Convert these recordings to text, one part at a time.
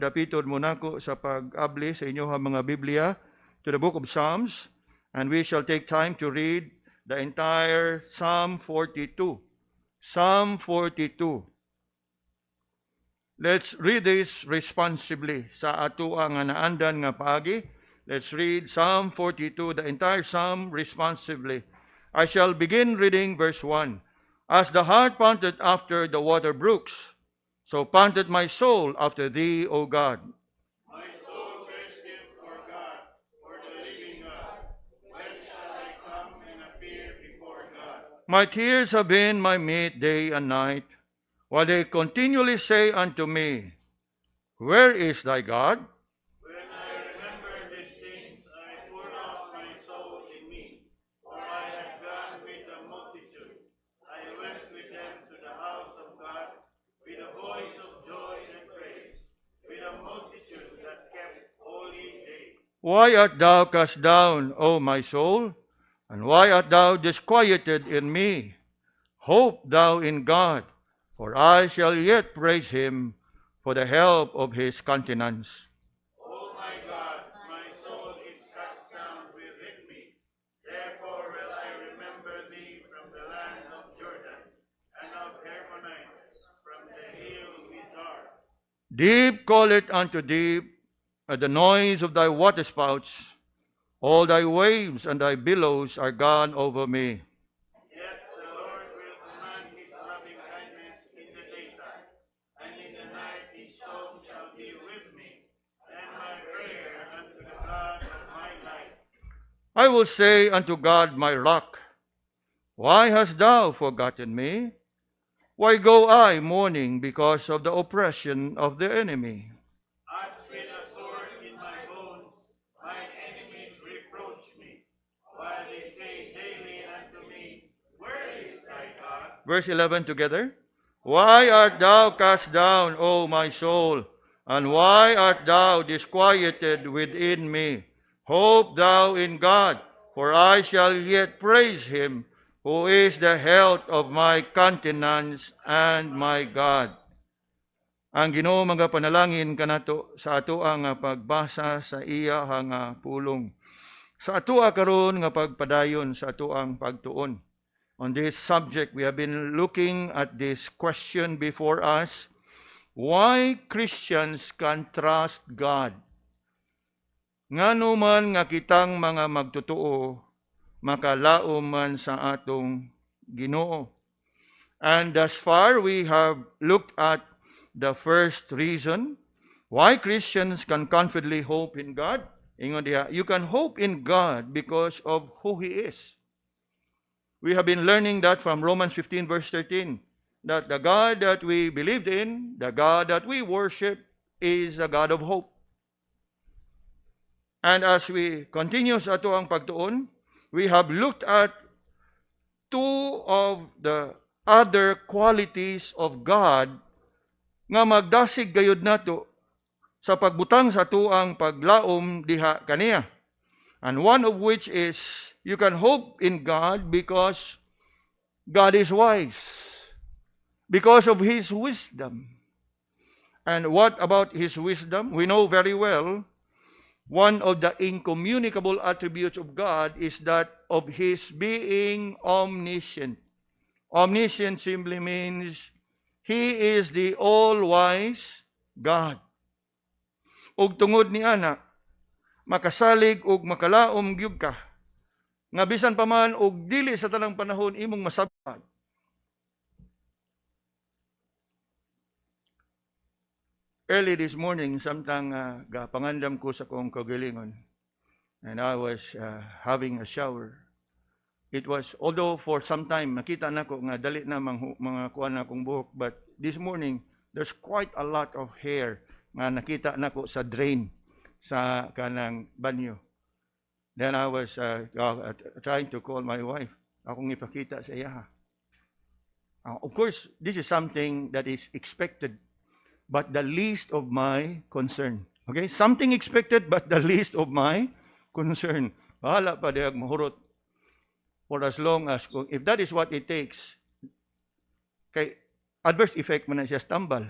Dapiton mo nako sa pag-abli sa inyo mga Biblia to the book of Psalms, and we shall take time to read the entire Psalm 42. Psalm 42. Let's read this responsibly sa ato ang naandan nga paagi. Let's read Psalm 42, the entire Psalm responsibly. I shall begin reading verse 1. As the hart panted after the water brooks, so panted my soul after thee, O God. My soul thirsted for God, for the living God. When shall I come and appear before God? My tears have been my meat day and night, while they continually say unto me, Where is thy God? When I remember these things, I pour out my soul in me. For I had gone with a multitude. I went with them to the house of God, with a voice of joy and praise, with a multitude that kept holy day. Why art thou cast down, O my soul? And why art thou disquieted in me? Hope thou in God, for I shall yet praise him for the help of his countenance. O my God, my soul is cast down within me. Therefore will I remember thee from the land of Jordan, and of Hermonites, from the hill Mizar. Deep calleth unto deep at the noise of thy waterspouts. All thy waves and thy billows are gone over me. Yet the Lord will command his loving kindness in the daytime, and in the night his song shall be with me, and my prayer unto the God of my life. I will say unto God my rock, Why hast thou forgotten me? Why go I mourning because of the oppression of the enemy? As with a sword in my bones, mine enemies reproach me, while they say daily unto me, Where is thy God? Verse 11 together. Why art thou cast down, O my soul? And why art thou disquieted within me? Hope thou in God, for I shall yet praise him, who is the health of my countenance and my God. Ang Ginoo mga panalangin kanato sa ato ang pagbasa sa iya nga pulong. Sa ato karon nga pagpadayon sa ato ang pagtuon. On this subject, we have been looking at this question before us, why Christians can trust God. Ngano man nga kitang mga magtutuo, makalaom man sa atong Ginoo. And thus far, we have looked at the first reason why Christians can confidently hope in God. Ingon diha, you can hope in God because of who He is. We have been learning that from Romans 15 verse 13, that the God that we believed in, the God that we worship, is a God of hope. And as we continue sa ato ang pagtuon, we have looked at two of the other qualities of God nga magdasig gayud nato sa pagbutang sa ato ang paglaom diha kaniya. And one of which is, you can hope in God because God is wise, because of His wisdom. And what about His wisdom? We know very well, one of the incommunicable attributes of God is that of His being omniscient. Omniscient simply means He is the all-wise God. Ug tungod ni ana, makasalig ug makalaom gyud ka, nga bisan pa man og dili sa tanang panahon imong masabtan. Early this morning, samtang gapangandam ko sa kong kaugalingon, and I was having a shower. It was, although for some time, nakita nako nga dali na mga kuan na akong buhok, but this morning, there's quite a lot of hair nga nakita nako sa drain sa kanang banyo. Then I was trying to call my wife. Akong ipakita sa iya. Of course, this is something that is expected, but the least of my concern. Okay? Something expected, but the least of my concern. Bahala pa diag mahurot. For as long as, if that is what it takes, kay adverse effect man na siya stumble.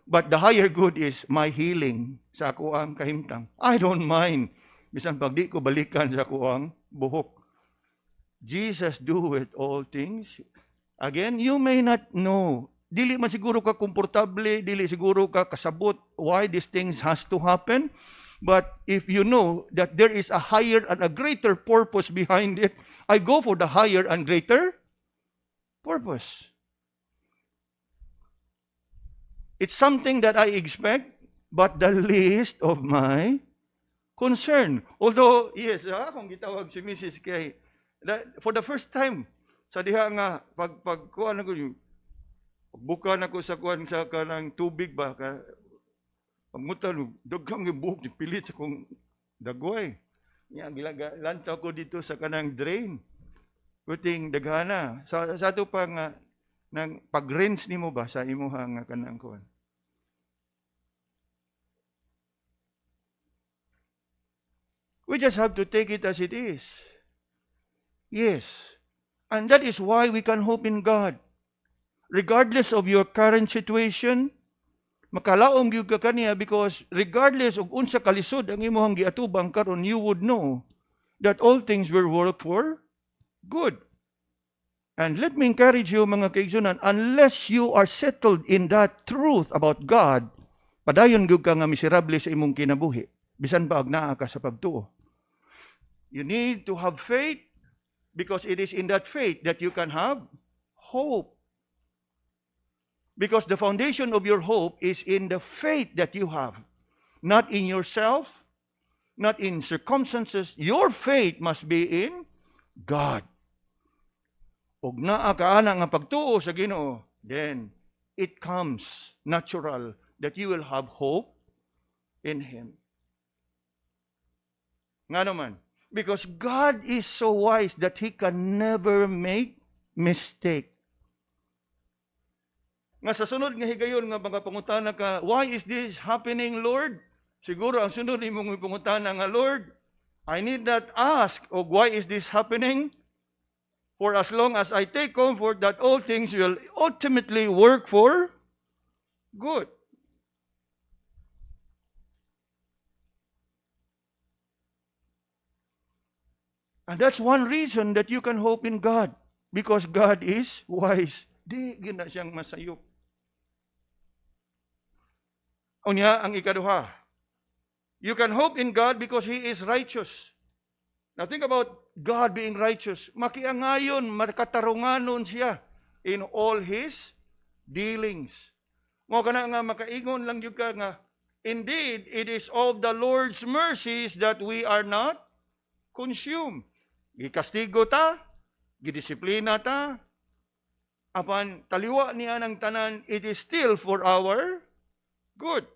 But the higher good is my healing sa ako ang kahimtang. I don't mind. Bisan pag di ko balikan sa ako ang buhok. Jesus doeth all things. Again, you may not know. Dili man siguro ka komportable, dili siguro ka kasabot why these things has to happen. But if you know that there is a higher and a greater purpose behind it, I go for the higher and greater purpose. It's something that I expect, but the least of my concern. Although, yes, kung gitawag si Mrs. Kay, for the first time, sa diha nga, pagkuhan ako, buka na ko sa kuhan sa kanang tubig ba, pagmutan, daghang yung buhok, pilit sa kong dagway. Lantaw ko dito sa kanang drain. Kuting daghana. Sa ito pa nga, nang pag-rinse ni mo ba sa imuhang kanang kuhan? We just have to take it as it is. Yes. And that is why we can hope in God. Regardless of your current situation, makalaom gyud ka kaniya because regardless of unsa kalisod ang imong giatubang karon, you would know that all things will work for good. And let me encourage you mga kaigsunan, unless you are settled in that truth about God, padayon gyud ka nga miserable sa imong kinabuhi. Bisan pa og naa ka sa pagtuo. You need to have faith because it is in that faith that you can have hope. Because the foundation of your hope is in the faith that you have. Not in yourself, not in circumstances. Your faith must be in God. Og naa ka ana nga pagtuo sa Ginoo, then it comes natural that you will have hope in Him. Nga naman, because God is so wise that He can never make mistake. Nga sa sunod nga higayon nga mga pangutana ka, why is this happening, Lord? Siguro ang sunod imong pangutana nga, Lord, I need not ask, og why is this happening? For as long as I take comfort that all things will ultimately work for good. And that's one reason that you can hope in God. Because God is wise. Di gina siyang masayop. Unya ang ikaduha. You can hope in God because He is righteous. Now think about God being righteous. Makiangayon, makatarunganon siya in all His dealings. Mo kana nga makaingon lang jud ka nga, indeed, it is of the Lord's mercies that we are not consumed. Gikastigo ta, gidisiplina ta, apan taliwa niya ng tanan, it is still for our good.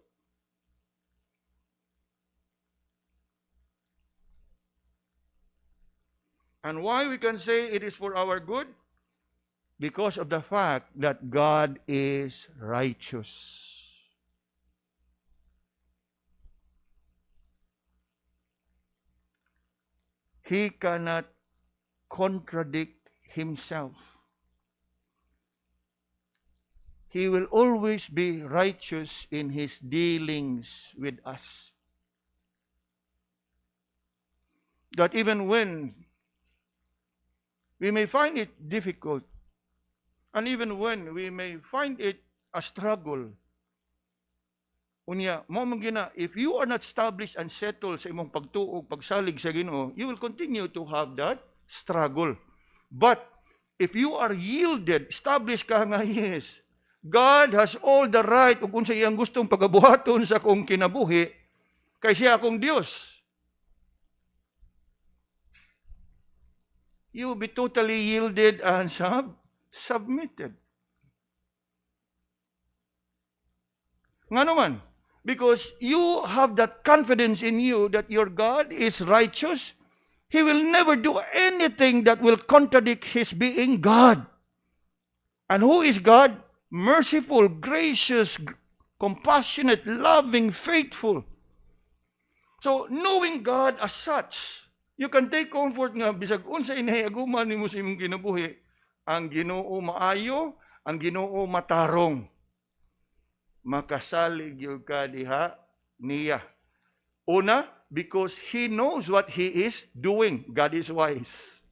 And why we can say it is for our good? Because of the fact that God is righteous. He cannot contradict Himself. He will always be righteous in His dealings with us. That even when we may find it difficult, and even when we may find it a struggle, unya, mo gina, if you are not established and settled sa imong pagtuog, pagsalig sa Ginoo, you will continue to have that struggle. But if you are yielded, established ka nga, yes, God has all the right ug unsa iyang gustong pagabuhaton sa akong kinabuhi, kay siya akong Dios. You will be totally yielded and submitted. Nga naman, because you have that confidence in you that your God is righteous, He will never do anything that will contradict His being God. And who is God? Merciful, gracious, compassionate, loving, faithful. So, knowing God as such, you can take comfort nga bisag unsa inahiaguman nimo sa imong kinabuhi, ang Ginoo maayo, ang Ginoo matarong. makasalig yung ka diha niya. Una, because he knows what he is doing. God is wise.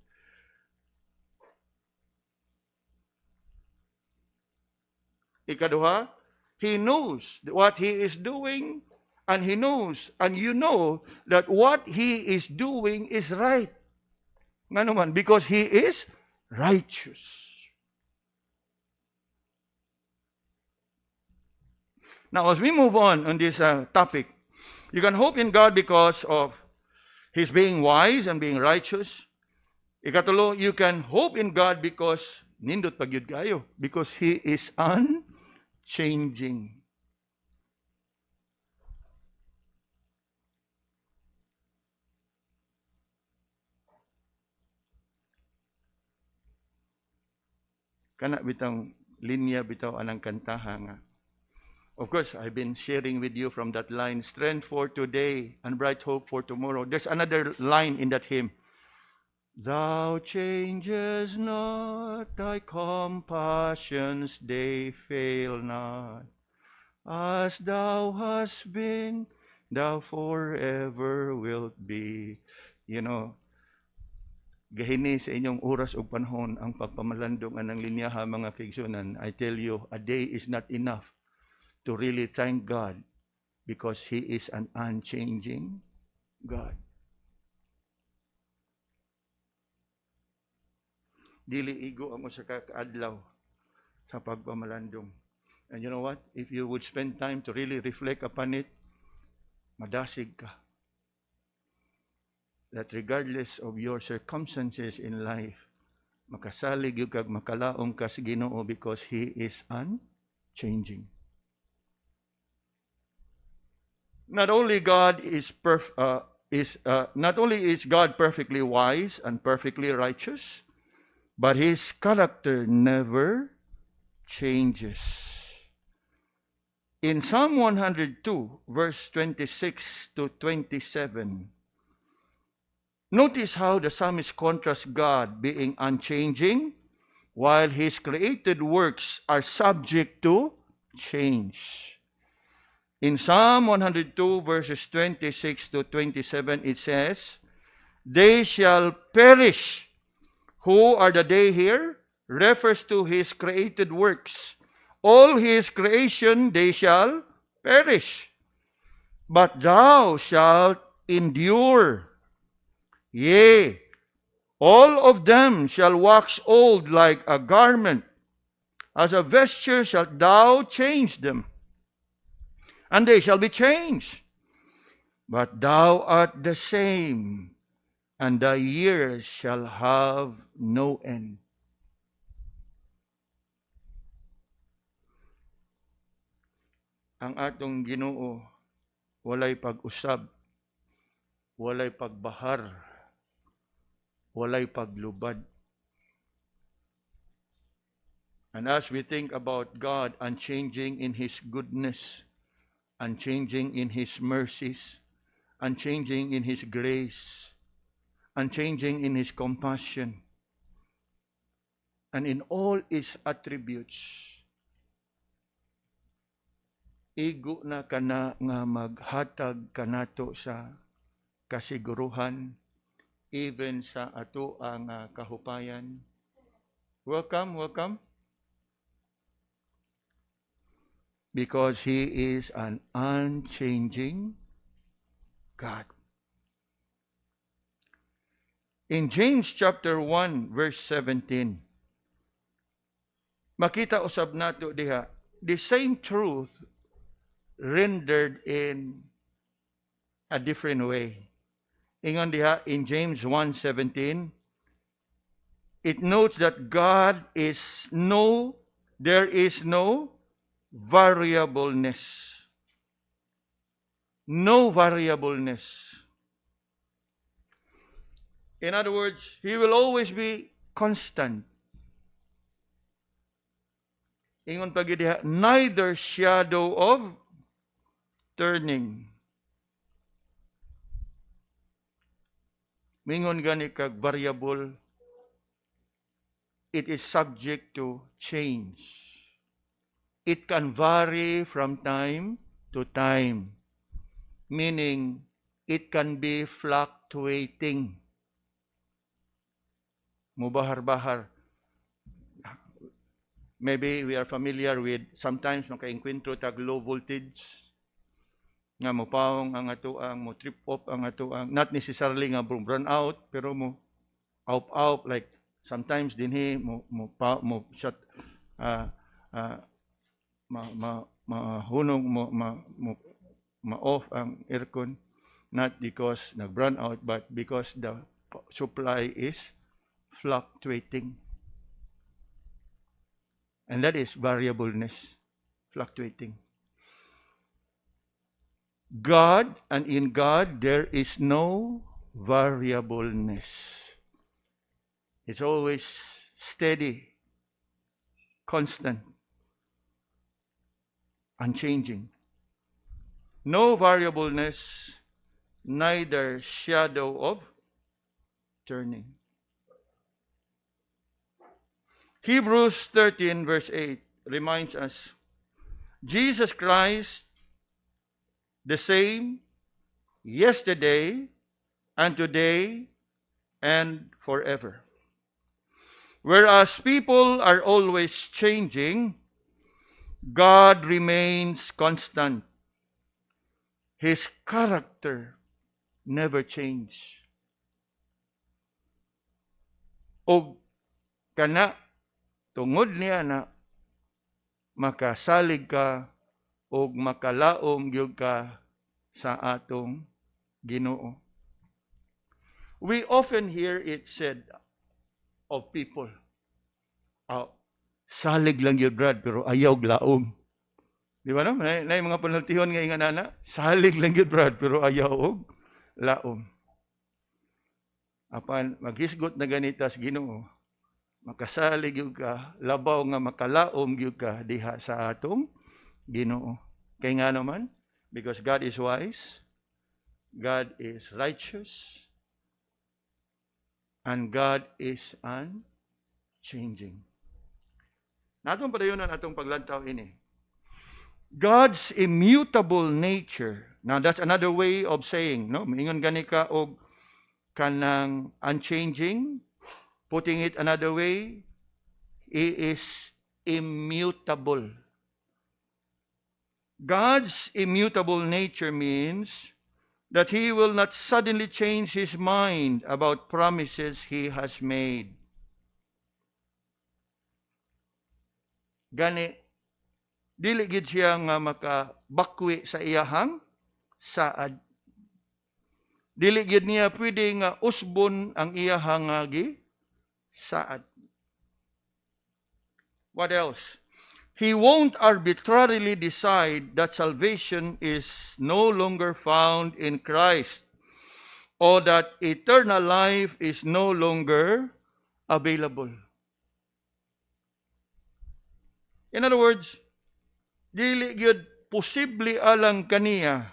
Ikaduha, he knows what he is doing, and he knows, and you know that what he is doing is right. Nga naman, because he is righteous. Now, as we move on this topic, you can hope in God because of His being wise and being righteous. Ikatulo, you can hope in God because nindot pagyud kayo, because He is unchanging. Kana bitang linya bitaw anang kantaha nga. Of course, I've been sharing with you from that line, strength for today and bright hope for tomorrow. There's another line in that hymn. Thou changes not, thy compassions, they fail not. As thou hast been, thou forever wilt be. You know, gahini sa inyong oras o panahon ang pagpamalandong anang linyaha mga kaigsunan. I tell you, a day is not enough to really thank God because He is an unchanging God. Dili igo ang usa ka kaadlaw sa pagpamalandong. And you know what? If you would spend time to really reflect upon it, madasig ka. That regardless of your circumstances in life, makasalig yung kag makalaom ka sa Ginoo because He is unchanging. Not only is God perfectly wise and perfectly righteous, but His character never changes. In Psalm 102, verse 26 to 27, notice how the psalmist contrasts God being unchanging while His created works are subject to change. In Psalm 102, verses 26 to 27, it says, they shall perish. Who are the they here? Refers to His created works. All His creation, they shall perish. But thou shalt endure. Yea, all of them shall wax old like a garment. As a vesture shalt thou change them. And they shall be changed. But thou art the same, and thy years shall have no end. Ang atong Ginoo walay pag-usab, walay pagbahar, walay paglubad. And as we think about God unchanging in His goodness, unchanging in His mercies, unchanging in His grace, unchanging in His compassion, and in all His attributes, igo na kana nga maghatag kanato sa kasiguruhan, even sa ato ang kahupayan. Welcome, welcome. Because He is an unchanging God. In James chapter 1, verse 17, makita usab nato diha, the same truth rendered in a different way. Ingon diha in James 1:17, it notes that there is no variableness. No variableness. In other words, He will always be constant. Ingon pa gid diha, neither shadow of turning. Mingon gani kag variable, it is subject to change. it can vary from time to time, meaning it can be fluctuating. Mubahar-bahar. Maybe we are familiar with sometimes makainkwentro tag low voltage nga mopaong ang atoang mo trip off ang atoang not necessarily nga run out pero mo out like sometimes dinhi mo shut mahunong ma off ang aircon, not because nag-run out but because the supply is fluctuating. And that is variableness, fluctuating. God, and in God, there is no variableness. It's always steady, constant, unchanging. No variableness, neither shadow of turning. Hebrews 13 verse 8 reminds us, Jesus Christ, the same yesterday and today and forever. Whereas people are always changing, God remains constant. His character never changes. O kana tungod niya na makasalig ka o makalaom gyud ka sa atong Ginoo. We often hear it said of people, salig lang gyud Brad pero ayaw laom. Di ba no? Nay mga panultihon nga inganana, salig lang gyud Brad pero ayaw og laom. Apan maghisgot na ganita sa Ginoo, makasalig gyud ka, labaw nga makalaom gyud ka diha sa atong Ginoo. Kay nga naman, because God is wise, God is righteous, and God is unchanging. Natong padayonan atong paglantaw ini. God's immutable nature. Now that's another way of saying, no? Maingon gani ka og kanang unchanging. Putting it another way, He is immutable. God's immutable nature means that He will not suddenly change His mind about promises He has made. Gani, dili gid siya nga makabakwi sa iyahang saad. Dili gid niya pwede nga usbon ang iyahang saad. What else? He won't arbitrarily decide that salvation is no longer found in Christ or that eternal life is no longer available. In other words, dili gyud posible alang kaniya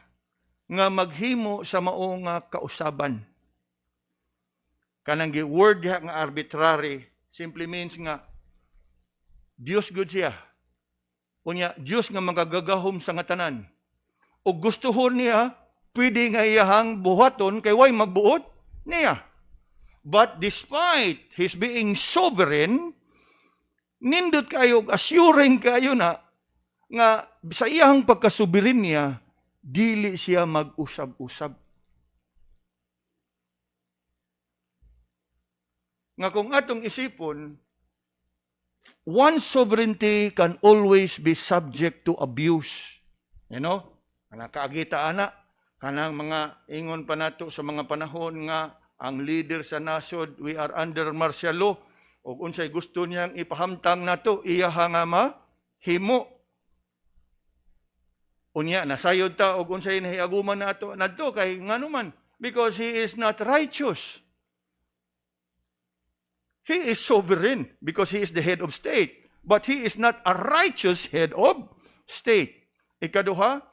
nga maghimo sa mao nga kausaban. Kanang word nga arbitrary simply means nga Dios gud siya. Unya Dios nga magagagahom sa nga tanan. O gustuhon niya, pwede nga iyahang buhaton kay way magbuot niya. But despite His being sovereign, nindot kayo, assuring kayo na nga sa iyang pagkasubirin niya, dili siya mag-usab-usab. Nga kung atong isipon, one's sovereignty can always be subject to abuse. You know? Kaagita ana, kanang mga ingon pa nato sa mga panahon nga ang leader sa nasod, we are under martial law, o unsay gusto niyang ipahamtang nato, iya nga mahimo. Unya, nasayod ta, o unsay nahiaguman nato, nadto kay nganuman, because he is not righteous. He is sovereign because he is the head of state. But he is not a righteous head of state. Ikaduha,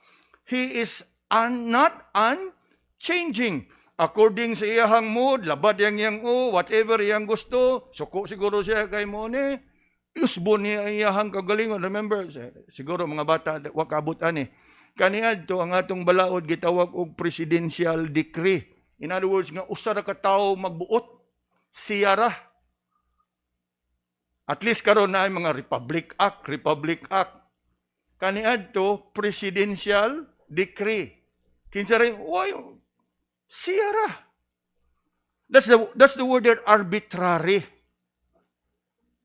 he is not unchanging. According sa iyahang mood, labad yang whatever yang gusto, suko siguro siya kay mo ni, usbon niya iyahang kagalingon. Remember, siguro mga bata, wakabutan eh. Kaniadto ang atong balaod gitawag og presidential decree. In other words, nga usa ra ka tawo magbuot, siya ra. At least karon na mga Republic Act. Kaniadto presidential decree. Kinsa rin, siya ra. That's the word there, arbitrary.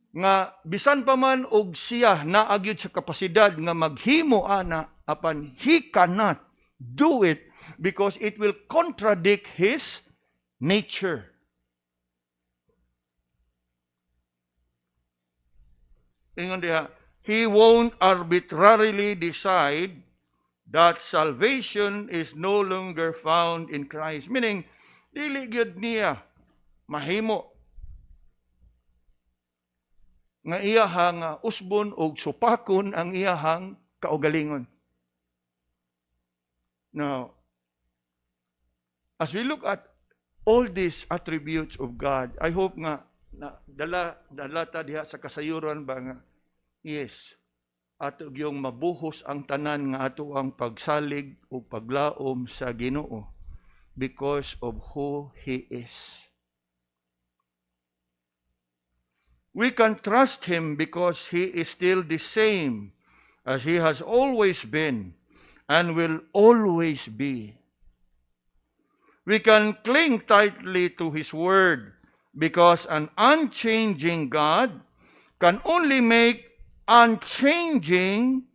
Nga bisan pa man og siya naagyod sa kapasidad nga maghimo ana apan he cannot do it because it will contradict his nature. Ingon diha, he won't arbitrarily decide that salvation is no longer found in Christ. Meaning, dili gyud niya mahimo nga iyahang usbon o supakon ang iyahang kaugalingon. Now, as we look at all these attributes of God, I hope nga na dala ta diha sa kasayuran ba nga, yes, ato yung mabuhos ang tanan nga ato ang pagsalig o paglaom sa Ginoo because of who He is. We can trust Him because He is still the same as He has always been and will always be. We can cling tightly to His Word because an unchanging God can only make unchanging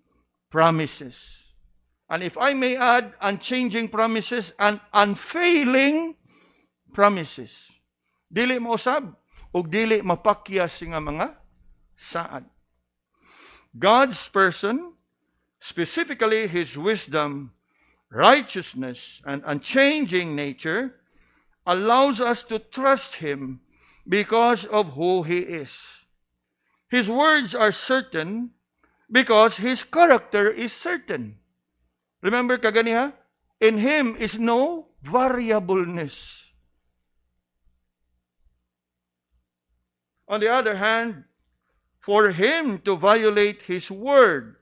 promises. And if I may add, unchanging promises and unfailing promises. Dili mausab ug dili mapakyas nga mga saad. God's person, specifically His wisdom, righteousness, and unchanging nature, allows us to trust Him because of who He is. His words are certain because His character is certain. Remember kaganiha? In Him is no variableness. On the other hand, for Him to violate His word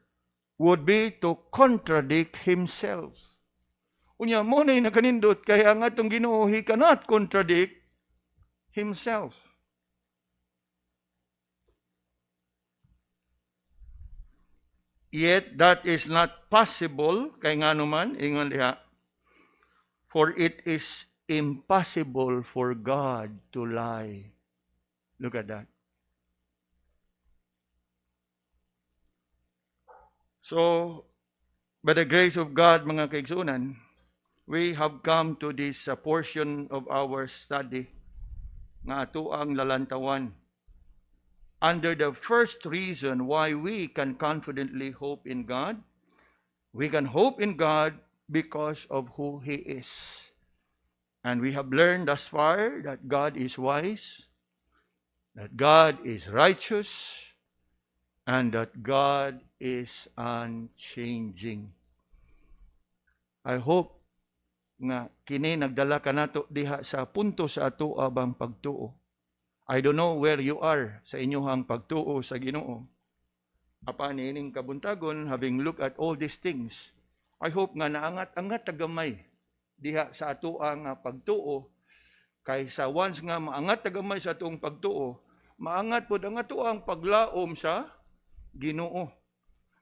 would be to contradict Himself. Unya mo na nakanindot kaya ang atong Ginoo, He cannot contradict Himself. Yet that is not possible, kay nga naman, ingon diha, for it is impossible for God to lie. Look at that. So, by the grace of God, mga kaigsunan, we have come to this portion of our study nga ato ang lalantawan. Under the first reason why we can confidently hope in God, we can hope in God because of who He is. And we have learned thus far that God is wise, that God is righteous, and that God is unchanging. I hope nga kini nagdala ka nato diha sa punto sa ato abang pagtuo. I don't know where you are sa inyohang pagtuo sa Ginoo. Apan ining kabuntagon, having looked at all these things, I hope nga naangat-angat tagamay diha sa ato ang pagtuo, kaysa once nga maangat tagamay sa atong pagtuo, maangat pod ang ato ang paglaom sa Ginoo.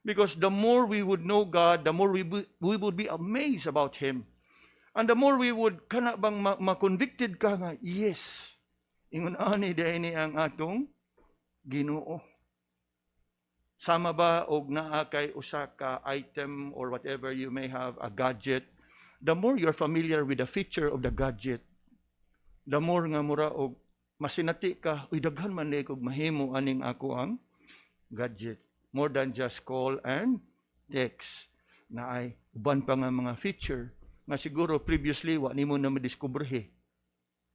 Because the more we would know God, the more we would be amazed about Him. And the more we would kana bang ma-convicted ka nga, yes, ingon ani ni ang atong Ginoo. Sama ba og naa kay usa ka item or whatever you may have, a gadget, the more you're familiar with the feature of the gadget, the more nga mura og masinati ka, uy daghan man kog mahimo aning ako ang gadget. More than just call and text. Na ay uban pa nga mga feature nga siguro previously wa nimo na madiskubre.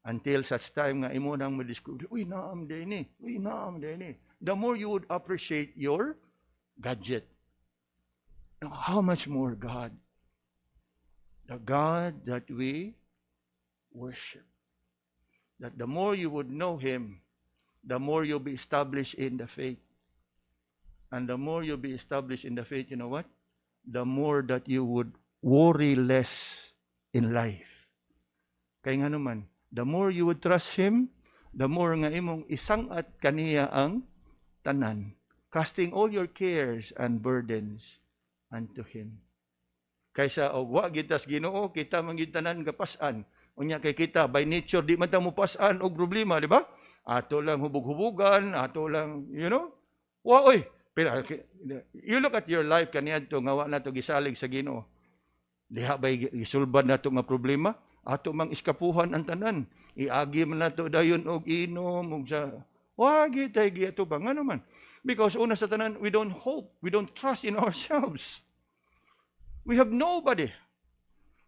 Until such time nga imo nang madiskubre, uy naam din ni. The more you would appreciate your gadget. Now, how much more God? The God that we worship. That the more you would know Him, the more you'll be established in the faith. And the more you be established in the faith, you know what? The more that you would worry less in life. Kaya nga naman, the more you would trust Him, the more nga imong isangat kaniya ang tanan. Casting all your cares and burdens unto Him. Kaysa og wa gitas Ginoo, kita manggid tanan gapasan. Unya kay kita by nature di man ta mo pasan og problema, di ba? Ato lang hubog-hubugan, ato lang, wa oy. Pero you look at your life kaniadto nga wa nato gisalig sa Ginoo. Diha bay gisulbad nato nga problema, ato mang iskapuhan ang tanan. Iagi man nato dayon og inom og sa wa gitay giato ba ngano man. Because una sa tanan, we don't hope, we don't trust in ourselves. We have nobody.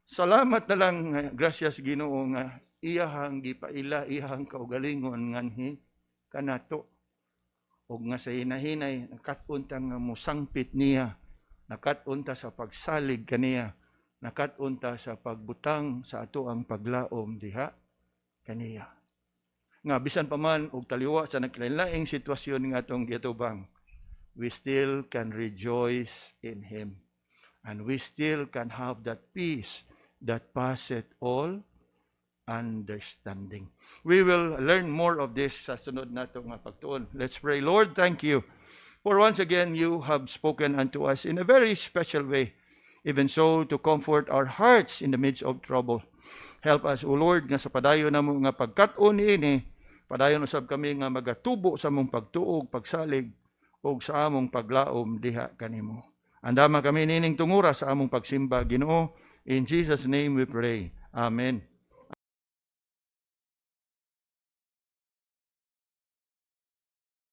Salamat na lang, gracias Ginoo nga iyahang gipaila, iyahang kaugalingon nganhi kanato. Og nga sa hinahinay, nakatunta nga musangpit niya, nakatunta sa pagsalig kaniya, nakatunta sa pagbutang sa ato ang paglaom diha kaniya. Nga bisan pa man og taliwa sa naglain-laing sitwasyon nga atong gitubang, we still can rejoice in Him. And we still can have that peace that passeth all understanding. We will learn more of this sa sunod nato nga pagtuon. Let's pray. Lord, thank you for once again you have spoken unto us in a very special way, even so to comfort our hearts in the midst of trouble. Help us, O Lord, nga sa padayon namo nga pagkat-on ini, padayon usab kami nga magatubo sa among pagtuog, pagsalig, ug sa among paglaom diha kanimo. Andama kami nining tungura sa among pagsimba, Ginoo. In Jesus' name we pray. Amen.